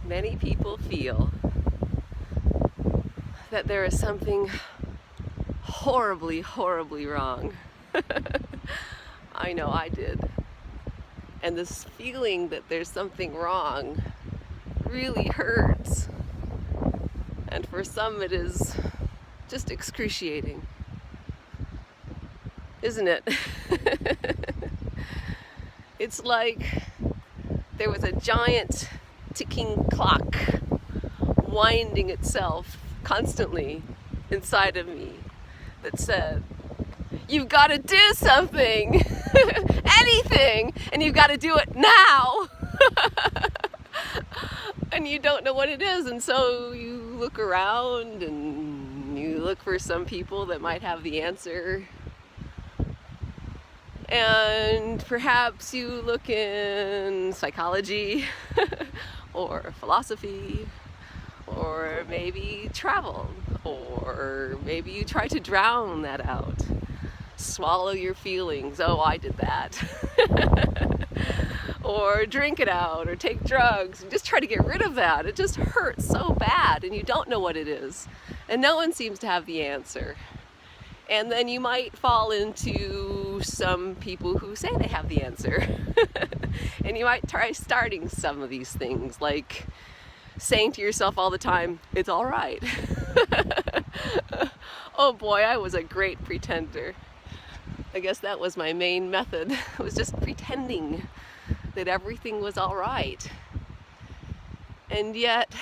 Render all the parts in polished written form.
Many people feel that there is something horribly, horribly wrong. I know I did. And this feeling that there's something wrong really hurts. And for some it is just excruciating. Isn't it? It's like there was a giant ticking clock winding itself constantly inside of me that said, you've got to do something, anything, and you've got to do it now. And you don't know what it is, and so you look around and you look for some people that might have the answer. And perhaps you look in psychology or philosophy, or maybe travel, or maybe you try to drown that out. Swallow your feelings. Oh, I did that. Or drink it out, or take drugs, and just try to get rid of that. It just hurts so bad, and you don't know what it is. And no one seems to have the answer. And then you might fall into some people who say they have the answer. And you might try starting some of these things, like saying to yourself all the time, it's all right. Oh boy, I was a great pretender. I guess that was my main method. I was just pretending that everything was all right. And yet,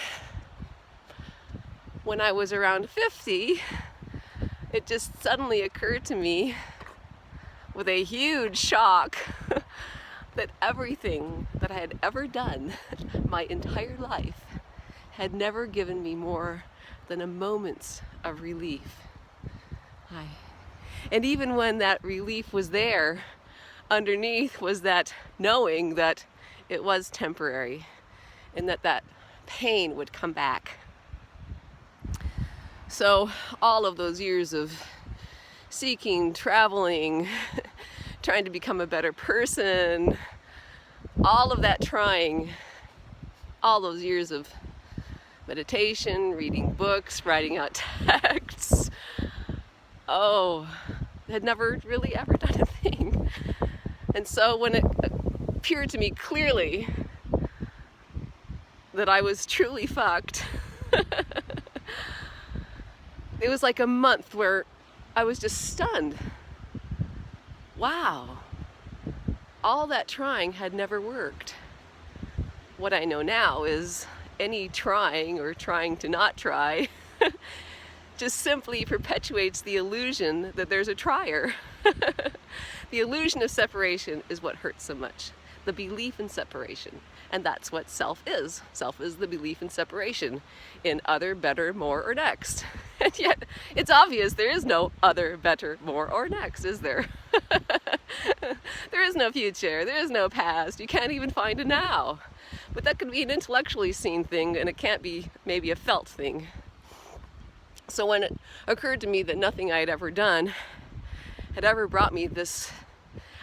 when I was around 50, it just suddenly occurred to me with a huge shock that everything that I had ever done my entire life had never given me more than a moment of relief. And even when that relief was there, underneath was that knowing that it was temporary and that pain would come back. So all of those years of seeking, traveling, trying to become a better person, all of that trying, all those years of meditation, reading books, writing out texts, had never really ever done a thing. And so when it appeared to me clearly that I was truly fucked, it was like a month where I was just stunned. Wow, all that trying had never worked. What I know now is any trying or trying to not try just simply perpetuates the illusion that there's a trier. The illusion of separation is what hurts so much. The belief in separation. And that's what self is. Self is the belief in separation, in other, better, more, or next. And yet, it's obvious there is no other, better, more, or next, is there? There is no future, there is no past, you can't even find a now. But that could be an intellectually seen thing, and it can't be maybe a felt thing. So when it occurred to me that nothing I had ever done had ever brought me this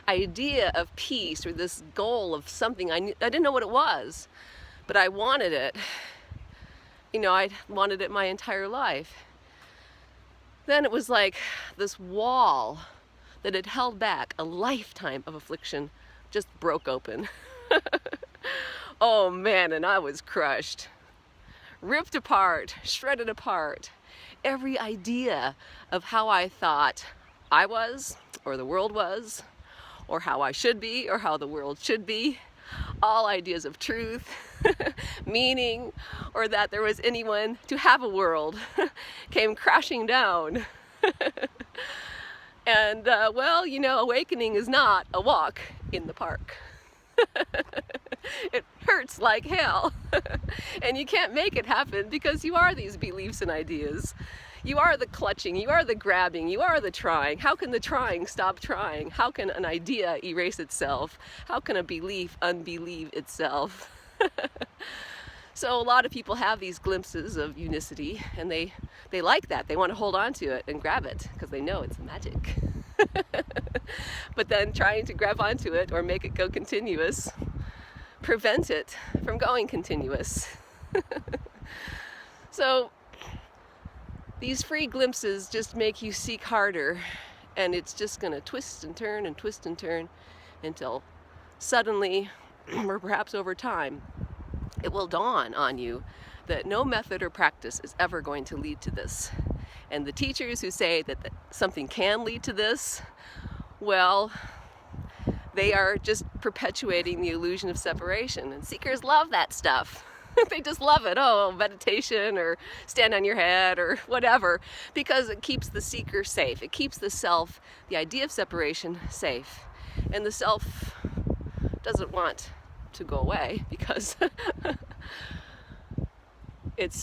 idea of peace, or this goal of something, I didn't know what it was, but I wanted it. I wanted it my entire life. Then it was like this wall that had held back a lifetime of affliction just broke open. Oh man, and I was crushed. Ripped apart, shredded apart. Every idea of how I thought I was, or the world was, or how I should be, or how the world should be, all ideas of truth, meaning, or that there was anyone to have a world, came crashing down. And awakening is not a walk in the park. It hurts like hell. And you can't make it happen because you are these beliefs and ideas. You are the clutching, you are the grabbing, you are the trying. How can the trying stop trying? How can an idea erase itself? How can a belief unbelieve itself? So a lot of people have these glimpses of unicity, and they like that. They want to hold on to it and grab it because they know it's magic. But then trying to grab onto it or make it go continuous prevents it from going continuous. So these free glimpses just make you seek harder, and it's just going to twist and turn and twist and turn until suddenly, or perhaps over time, it will dawn on you that no method or practice is ever going to lead to this. And the teachers who say that something can lead to this, well, they are just perpetuating the illusion of separation. And seekers love that stuff. They just love it. Oh, meditation or stand on your head or whatever, because it keeps the seeker safe. It keeps the self, the idea of separation, safe. And the self doesn't want to go away because it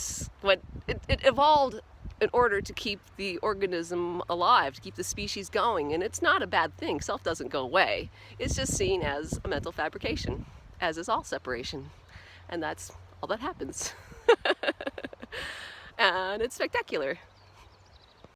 evolved in order to keep the organism alive, to keep the species going. And it's not a bad thing. Self doesn't go away. It's just seen as a mental fabrication, as is all separation. And that's all that happens. And it's spectacular.